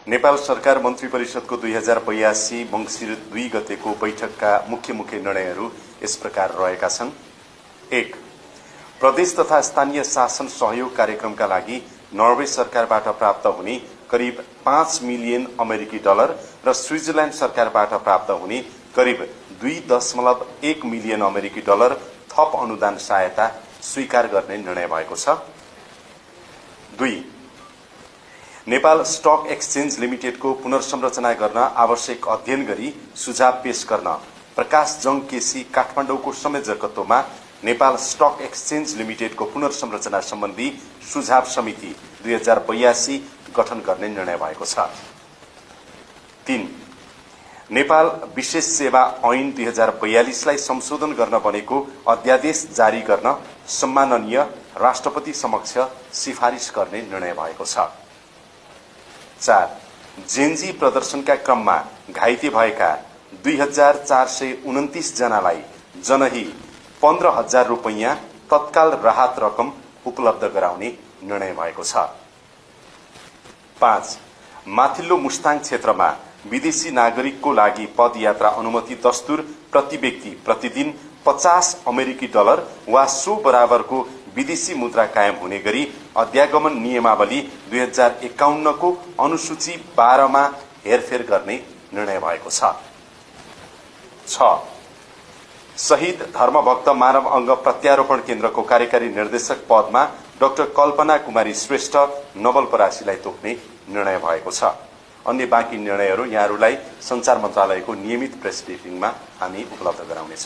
नेपाल सरकार मन्त्री परिषदको 2082 मंसिर 2 गतेको बैठकका मुख्य निर्णयहरू यस प्रकार रहेका छन्। 1. प्रदेश तथा स्थानीय शासन सहयोग कार्यक्रमका लागि नर्वे सरकारबाट प्राप्त हुने करिब 5 मिलियन अमेरिकी डलर र स्विजरल्याण्ड सरकारबाट प्राप्त हुने करिब 2.1 मिलियन अमेरिकी डलर थप अनुदान सहायता स्वीकार गर्ने निर्णय भएको छ। 2. नेपाल स्टक एक्सचेन्ज लिमिटेडको पुनर्संरचना गर्न आवश्यक अध्ययन गरी सुझाव पेश गर्न प्रकाश जङ केसी काठमाडौँको संयोजकत्वमा नेपाल स्टक एक्सचेन्ज लिमिटेडको पुनर्संरचना सम्बन्धी सुझाव समिति 2082 गठन गर्ने निर्णय भएको छ। 3. नेपाल विशेष सेवा ऐन 2042 लाई संशोधन गर्न बनेको अध्यादेश जारी गर्न सम्माननीय राष्ट्रपति समक्ष सिफारिश गर्ने निर्णय भएको छ। 4. जेनजी प्रदर्शनका क्रममा घाइते भएका 2429 जनालाई जनही 15,000 रुपैयाँ तत्काल राहत रकम उपलब्ध गराउने निर्णय भएको छ। 5. माथिल्लो मुस्ताङ क्षेत्रमा विदेशी नागरिकको लागि पदयात्रा अनुमति दस्तुर प्रति व्यक्ति प्रतिदिन 50 अमेरिकी डलर वा सो बराबरको विदेशी मुद्रा कायम हुने गरी अध्यागमन नियमावली 2051 को अनुसूची 12 मा हेरफेर गर्ने निर्णय भएको छ। 6. शहीद धर्मभक्त मानव अंग प्रत्यारोपण केन्द्रको कार्यकारी निर्देशक पदमा डाक्टर कल्पना कुमारी श्रेष्ठ नवलपरासीलाई तोक्ने निर्णय भएको छ। अन्य बाँकी निर्णयहरू यहाँहरूलाई संचार मन्त्रालयको नियमित प्रेस ब्रिफिङमा हामी उपलब्ध गराउनेछौं।